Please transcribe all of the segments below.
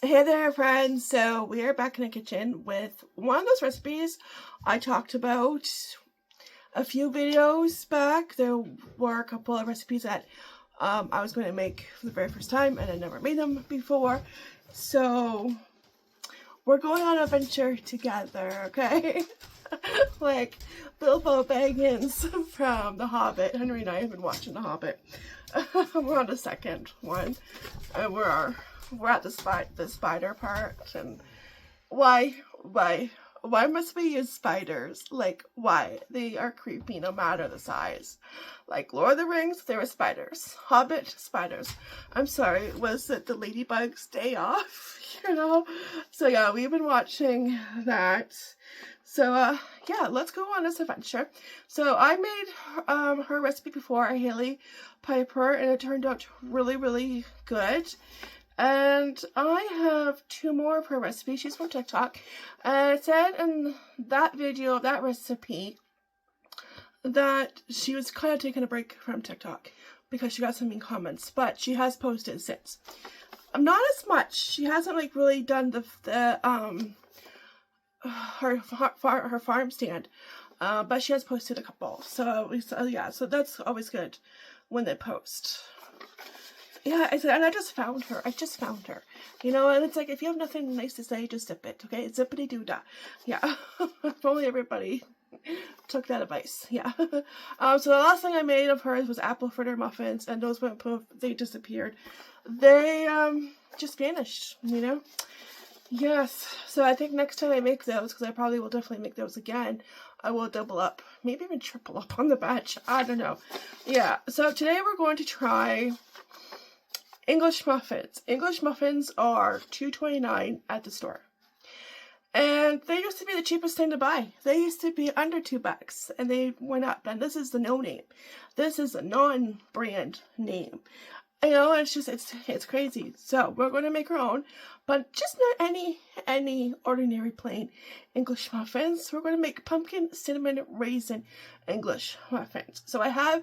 Hey there, friends. So we are back in the kitchen with one of those recipes I talked about a few videos back. There were a couple of recipes that I was going to make for the very first time, and I never made them before. So we're going on an adventure together, okay? Like Bilbo Baggins from The Hobbit. Henry and I have been watching The Hobbit. We're on the second one, and we're at the spider part. And why must we use spiders? Like, why? They are creepy no matter the size. Like Lord of the Rings, there were spiders. Hobbit, spiders. I'm sorry, was it the Ladybug's Day Off? You know? So yeah, we've been watching that. So yeah, let's go on this adventure. So I made her recipe before, Hailey Pipher, and it turned out really, really good. And I have two more of her recipes. She's from TikTok. And it said in that video, that recipe, that she was kind of taking a break from TikTok because she got some mean comments. But she has posted since. Not as much. She hasn't like really done her farm stand. But she has posted a couple. So yeah, so that's always good when they post. Yeah, and I just found her. You know, and it's like, if you have nothing nice to say, just zip it, okay? Zippity doo dah. Yeah. If only everybody took that advice. Yeah. So the last thing I made of hers was apple fritter muffins, and those went poof. They disappeared. They just vanished, you know? Yes. So I think next time I make those, because I probably will definitely make those again, I will double up, maybe even triple up on the batch. I don't know. Yeah. So today we're going to try English muffins. English muffins are $2.29 at the store. And they used to be the cheapest thing to buy. They used to be under $2, and they went up. And this is the no name. This is a non-brand name. You know, it's just, it's crazy. So we're going to make our own, but just not any ordinary plain English muffins. We're going to make pumpkin cinnamon raisin English muffins. So I have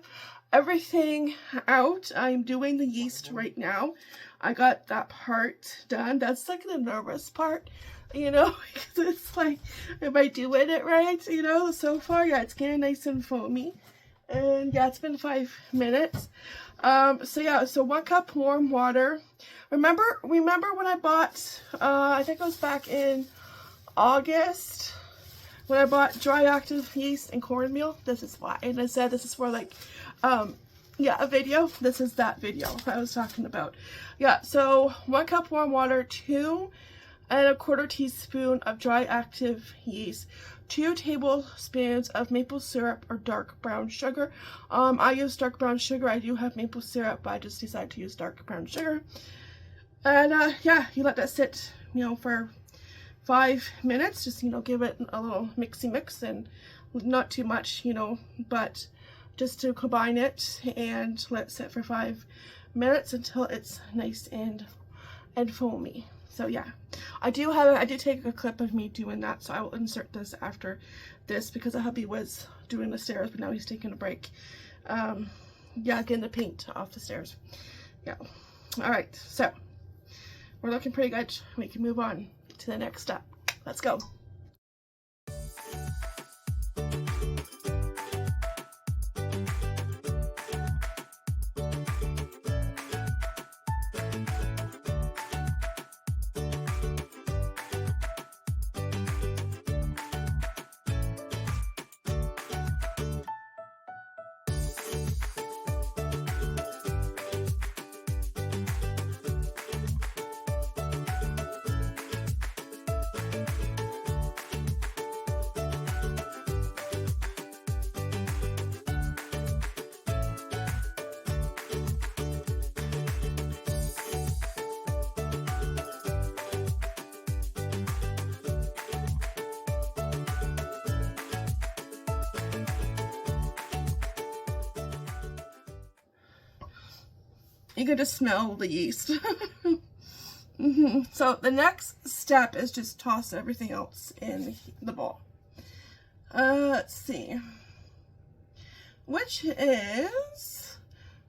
everything out. I'm doing the yeast right now. I got that part done. That's like the nervous part, you know, because it's like, am I doing it right? You know, so far, yeah, it's getting nice and foamy. And yeah, it's been 5 minutes. So yeah, so 1 cup warm water. Remember when I bought, I think it was back in August, when I bought dry active yeast and cornmeal. This is why. And I said this is for like, yeah, a video. This is that video I was talking about. Yeah, so 1 cup warm water, 2 1/4 teaspoon of dry active yeast, 2 tablespoons of maple syrup or dark brown sugar. I use dark brown sugar. I do have maple syrup, but I just decided to use dark brown sugar. And yeah, you let that sit, you know, for 5 minutes. Just, you know, give it a little mixy mix, and not too much, you know, but just to combine it, and let it sit for 5 minutes until it's nice and foamy. So yeah, I did take a clip of me doing that, so I will insert this after this, because the hubby was doing the stairs, but now he's taking a break. Yeah, getting the paint off the stairs. Yeah. All right, so we're looking pretty good. We can move on to the next step. Let's go. You can just smell the yeast. So the next step is just toss everything else in the bowl. Let's see. Which is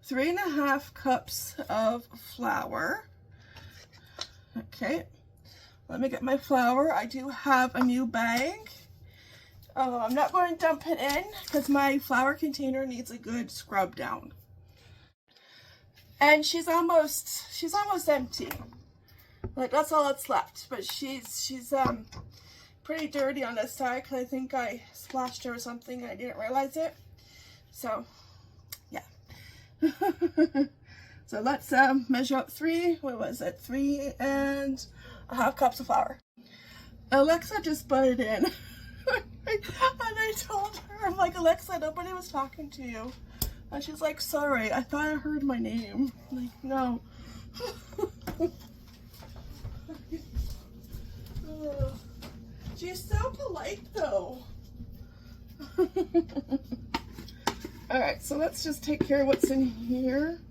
3.5 cups of flour. Okay. Let me get my flour. I do have a new bag. I'm not going to dump it in because my flour container needs a good scrub down. And she's almost empty. Like, that's all that's left. But she's pretty dirty on this side because I think I splashed her or something and I didn't realize it. So, yeah. So let's measure out 3 3.5 cups of flour. Alexa just butted in. And I told her, I'm like, Alexa, nobody was talking to you. And she's like, sorry, I thought I heard my name. I'm like, no. She's so polite though. Alright, so let's just take care of what's in here.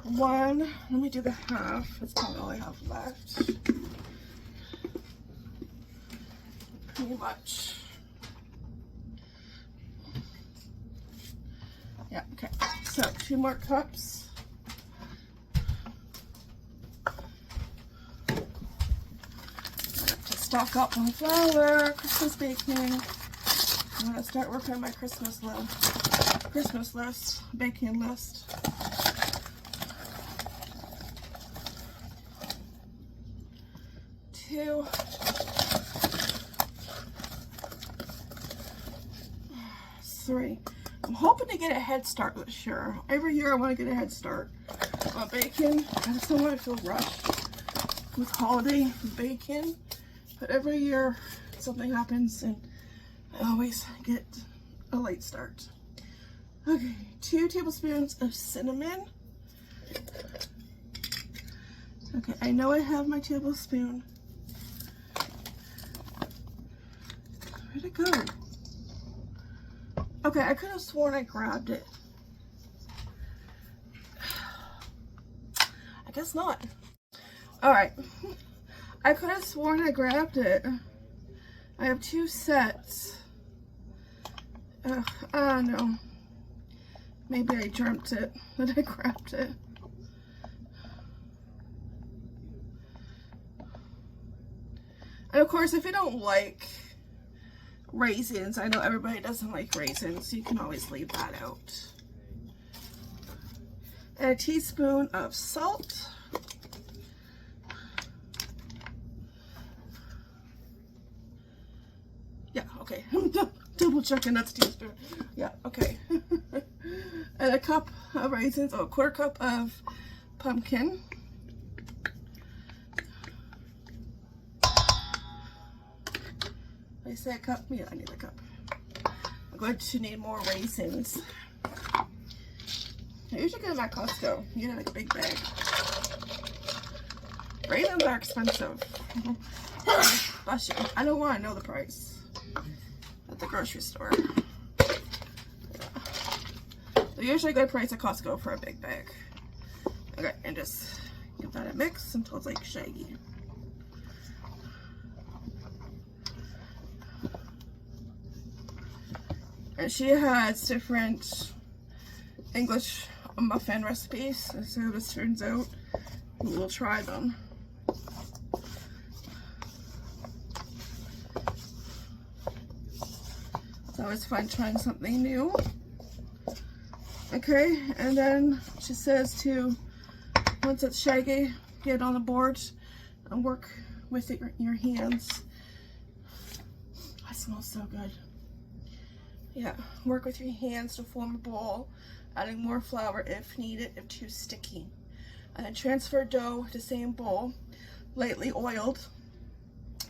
1, let me do the half. That's probably all I have left. Pretty much. Yeah, okay. So 2 more cups. To stock up on flour, Christmas baking. I'm gonna start working on my Christmas list, baking list. Two. 3. I'm hoping to get a head start this year. Every year I want to get a head start on baking. I just don't want to feel rushed with holiday baking. But every year something happens and I always get a late start. Okay, 2 tablespoons of cinnamon. Okay, I know I have my tablespoon. Where'd it go? Okay, I could have sworn I grabbed it. I guess not. Alright. I could have sworn I grabbed it. I have 2 sets. No. Maybe I dreamt it, that I grabbed it. And of course, if you don't like raisins, I know everybody doesn't like raisins, so you can always leave that out. And a teaspoon of salt. Yeah, okay. I'm double checking that's a teaspoon. Yeah, okay. And a cup of raisins, or a 1/4 cup of pumpkin. I say a cup? Yeah, I need a cup. I'm going to need more raisins. I usually get them at Costco. You get like a big bag. Raisins are expensive. Bless you. I don't want to know the price at the grocery store. Yeah. They're usually a good price at Costco for a big bag. Okay, and just give that a mix until it's like shaggy. And she has different English muffin recipes, and so this turns out. We'll try them. It's always fun trying something new. Okay, and then she says to, once it's shaggy, get on the board and work with your hands. That smells so good. Yeah, work with your hands to form a ball, adding more flour if needed, if too sticky. And then transfer dough to same bowl, lightly oiled.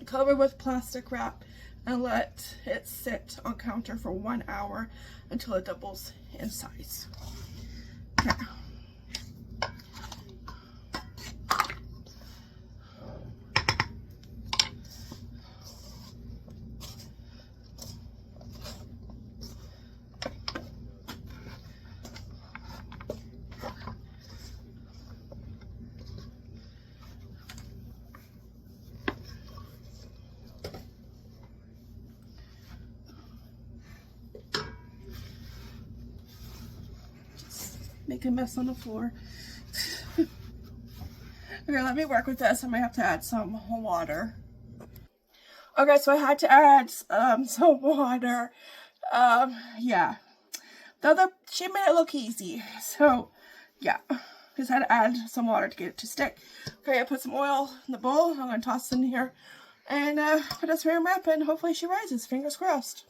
Cover with plastic wrap and let it sit on counter for 1 hour until it doubles in size. Yeah. Make a mess on the floor. Okay, let me work with this. I might have to add some water. Okay, so I had to add some water. Yeah. She made it look easy. So, yeah. Just had to add some water to get it to stick. Okay, I put some oil in the bowl. I'm going to toss it in here. And put a saran wrap and hopefully she rises. Fingers crossed.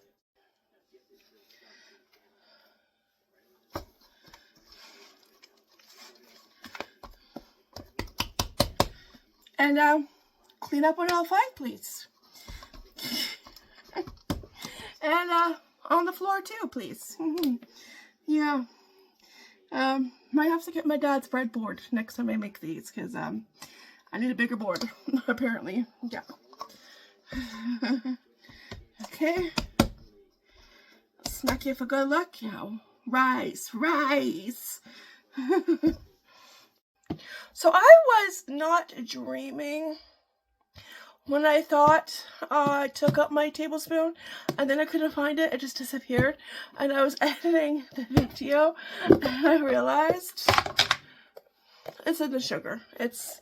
And clean up on aisle 5, please. And on the floor too, please. Yeah. Might have to get my dad's breadboard next time I make these, because I need a bigger board, apparently. Yeah. Okay. Smack you for good luck, you know. Rise, rise. So I was not dreaming when I thought I took up my tablespoon and then I couldn't find it. It just disappeared. And I was editing the video and I realized it's in the sugar. It's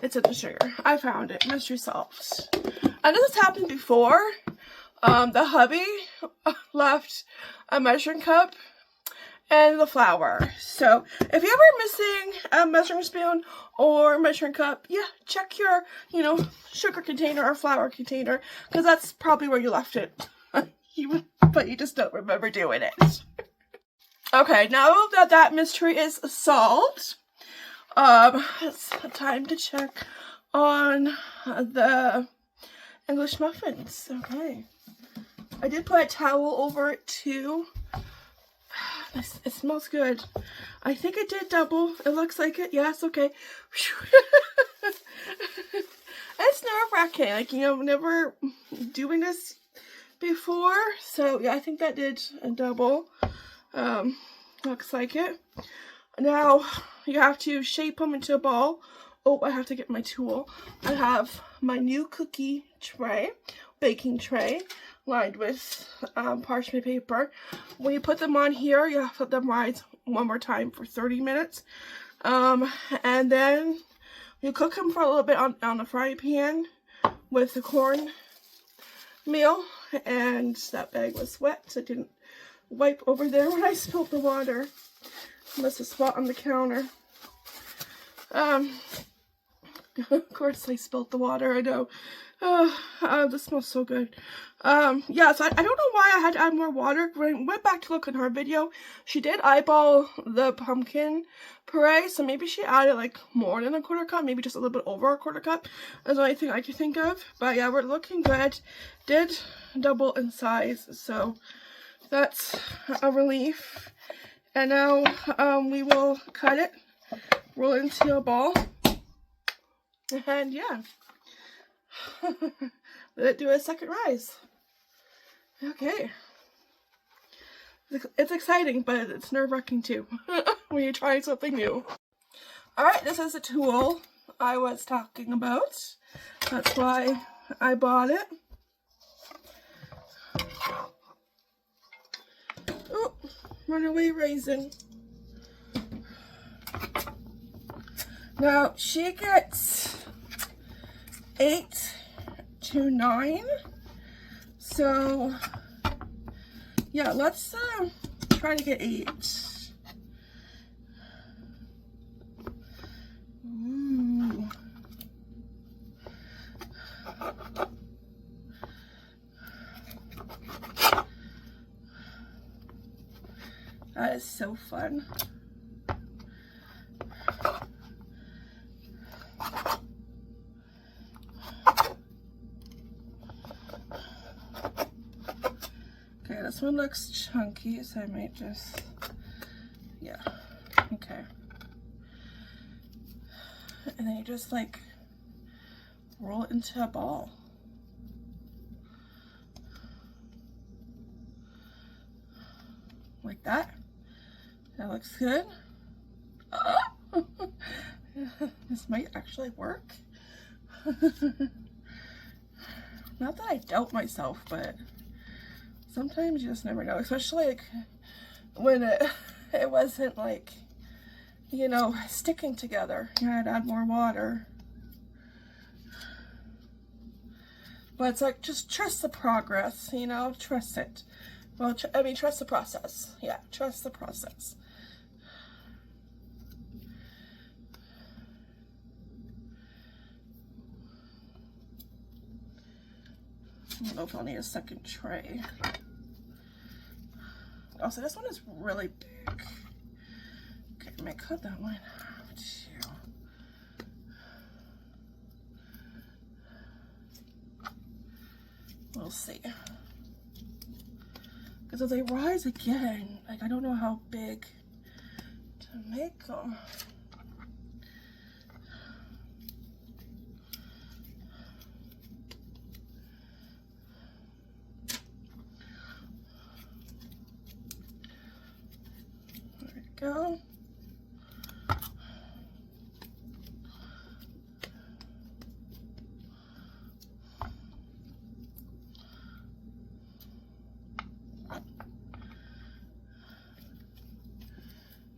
in the sugar. I found it. Mystery solved. And this has happened before. The hubby left a measuring cup and the flour. So if you're ever missing a measuring spoon or measuring cup, yeah, check your, sugar container or flour container, because that's probably where you left it. But you just don't remember doing it. Okay, now that mystery is solved, it's time to check on the English muffins. Okay. I did put a towel over it too. It smells good. I think it did double. It looks like it. Yes, okay. It's nerve-wracking. Like, never doing this before. So, yeah, I think that did a double. Looks like it. Now, you have to shape them into a ball. Oh, I have to get my tool. I have my new cookie tray, baking tray, lined with parchment paper. When you put them on here, you have to let them rise one more time for 30 minutes. And then you cook them for a little bit on the frying pan with the cornmeal. And that bag was wet, so it didn't wipe over there when I spilled the water. Must have spot on the counter. Of course I spilled the water, I know. This smells so good. Yeah, so I don't know why I had to add more water. When I went back to look in her video, she did eyeball the pumpkin puree, so maybe she added like more than a quarter cup, maybe just a little bit over a quarter cup. That's the only thing I could think of. But yeah, we're looking good. Did double in size, so that's a relief. And now we will cut it, roll it into a ball, and yeah. Let it do a second rise. Okay. It's exciting, but it's nerve-wracking too when you're trying something new. Alright, this is a tool I was talking about. That's why I bought it. Oh, runaway raisin. Now, she gets 8 to 9. So, yeah, let's try to get 8. Ooh. That is so fun. Okay, this one looks chunky, so I might just, yeah, okay. And then you just like roll it into a ball. Like that. That looks good. This might actually work. Not that I doubt myself, but sometimes you just never know, especially like when it wasn't like, you know, sticking together. You had to add more water. But it's like, just trust the progress, you know, trust it. Well, I mean, trust the process. Yeah, trust the process. I don't know if I'll need a second tray. Oh, so this one is really big. Okay, I may cut that one. We'll see. Because if they rise again, like, I don't know how big to make them. There we go.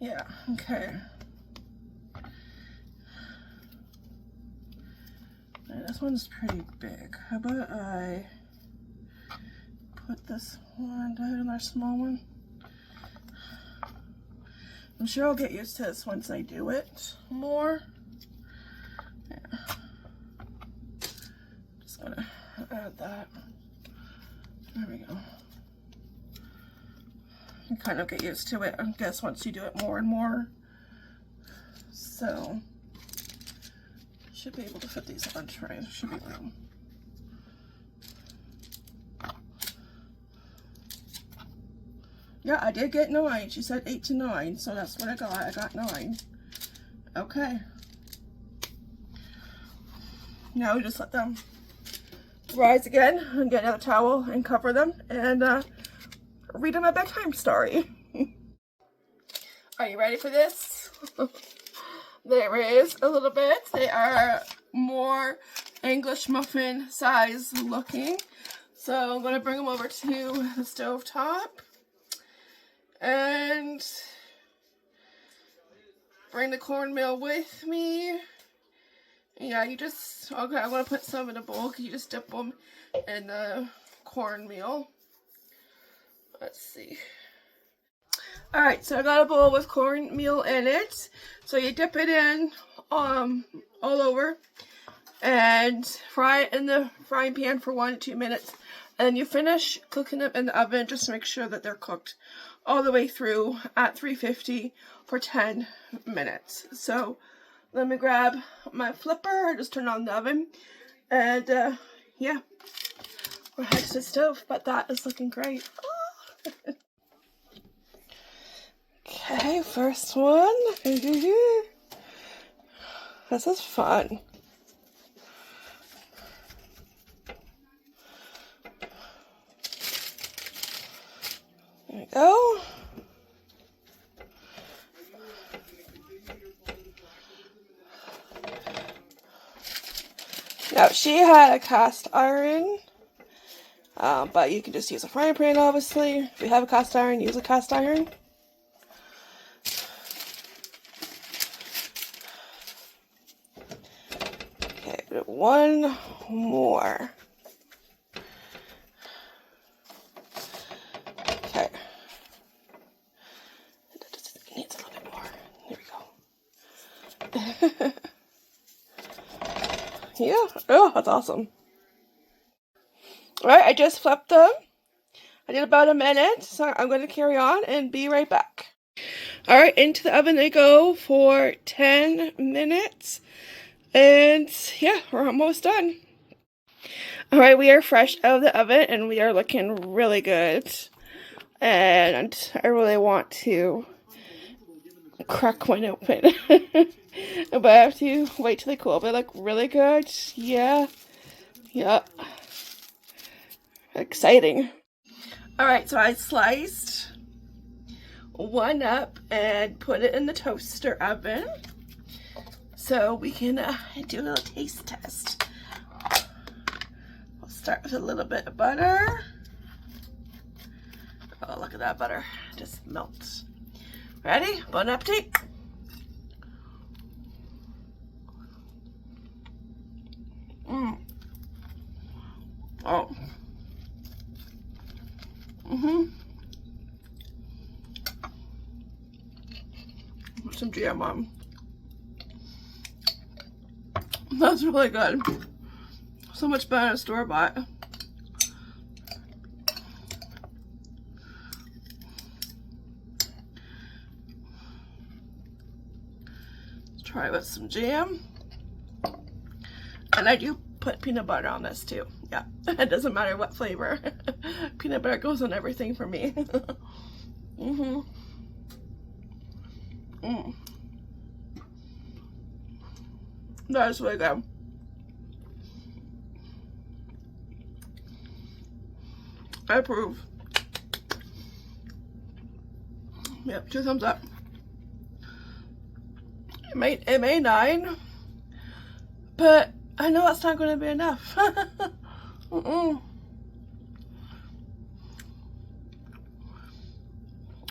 Yeah, okay. Right, this one's pretty big. How about I put this one down, another small one? I'm sure I'll get used to this once I do it more. Yeah. Just gonna add that. There we go. You kind of get used to it, I guess, once you do it more and more. So, should be able to fit these on trays. Should be room. Yeah, I did get 9. She said 8 to 9, so that's what I got. I got 9. Okay. Now we just let them rise again and get another towel and cover them and read them a bedtime story. Are you ready for this? There is a little bit. They are more English muffin size looking. So I'm going to bring them over to the stove top and bring the cornmeal with me. Yeah, you just, okay, I'm going to put some in a bowl. You just dip them in the cornmeal. Let's see. Alright, so I got a bowl with cornmeal in it. So you dip it in all over and fry it in the frying pan for 1 to 2 minutes. And you finish cooking them in the oven just to make sure that they're cooked all the way through at 350 for 10 minutes. So let me grab my flipper. I just turned on the oven. And yeah, we're headed to the stove, but that is looking great. Okay, first one. This is fun. There we go. Now, she had a cast iron, but you can just use a frying pan, obviously. If you have a cast iron, use a cast iron. Okay, one more. Okay. It needs a little bit more. There we go. Yeah. Oh, that's awesome. Alright, I just flipped them. I did about a minute, so I'm going to carry on and be right back. Alright, into the oven they go for 10 minutes. And yeah, we're almost done. Alright, we are fresh out of the oven and we are looking really good. And I really want to crack one open. But I have to wait till they cool. They look really good. Yeah. Yeah. Exciting. Alright, so I sliced one up and put it in the toaster oven. So we can do a little taste test. We'll start with a little bit of butter. Oh, look at that butter. Just melts. Ready? Bon appetit. Oh. Put some jam on. That's really good. So much better than store-bought. Let's try it with some jam. And I do put peanut butter on this too. Yeah, it doesn't matter what flavor. Peanut butter goes on everything for me. That is really good. I approve. Yep, 2 thumbs up. It made 9, but I know that's not going to be enough.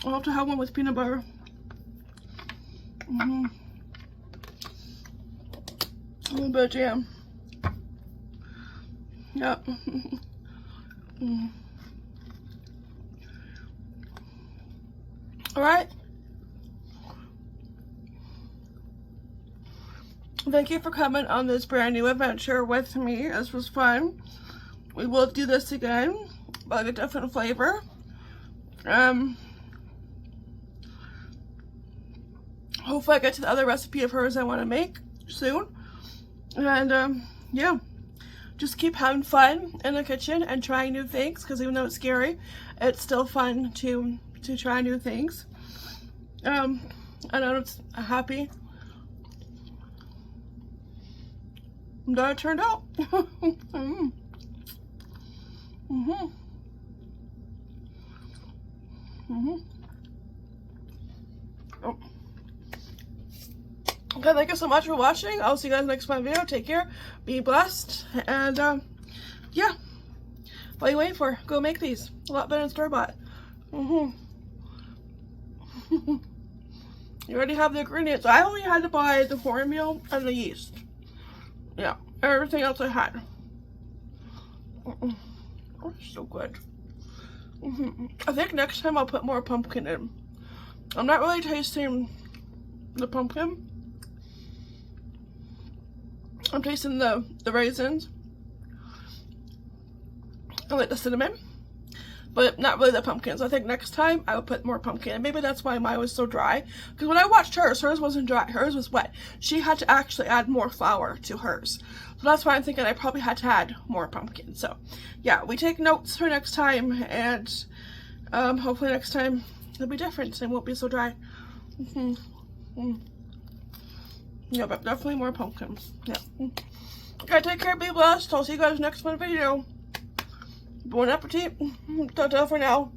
I'll have to have one with peanut butter. A little bit of jam. Yep. Alright. Thank you for coming on this brand new adventure with me. This was fun. We will do this again, but a different flavor. Hopefully I get to the other recipe of hers I want to make soon. And yeah, just keep having fun in the kitchen and trying new things, because even though it's scary, it's still fun to try new things. And I'm happy that it turned out. Oh. Okay, thank you so much for watching. I'll see you guys next time video. Take care, be blessed, and yeah, what are you waiting for? Go make these. A lot better than store-bought. You already have the ingredients. I only had to buy the cornmeal and the yeast. Yeah, everything else I had. Oh, it's so good. I think next time I'll put more pumpkin in. I'm not really tasting the pumpkin. I'm tasting the raisins. I like the cinnamon, but not really the pumpkins. I think next time I will put more pumpkin. And maybe that's why mine was so dry. Because when I watched hers wasn't dry. Hers was wet. She had to actually add more flour to hers. So that's why I'm thinking I probably had to add more pumpkin. So yeah, we take notes for next time, and hopefully next time it'll be different and won't be so dry. Yeah, but definitely more pumpkin. Yeah. Okay, take care, be blessed. I'll see you guys next one video. Bon appetit. Ta-ta for now.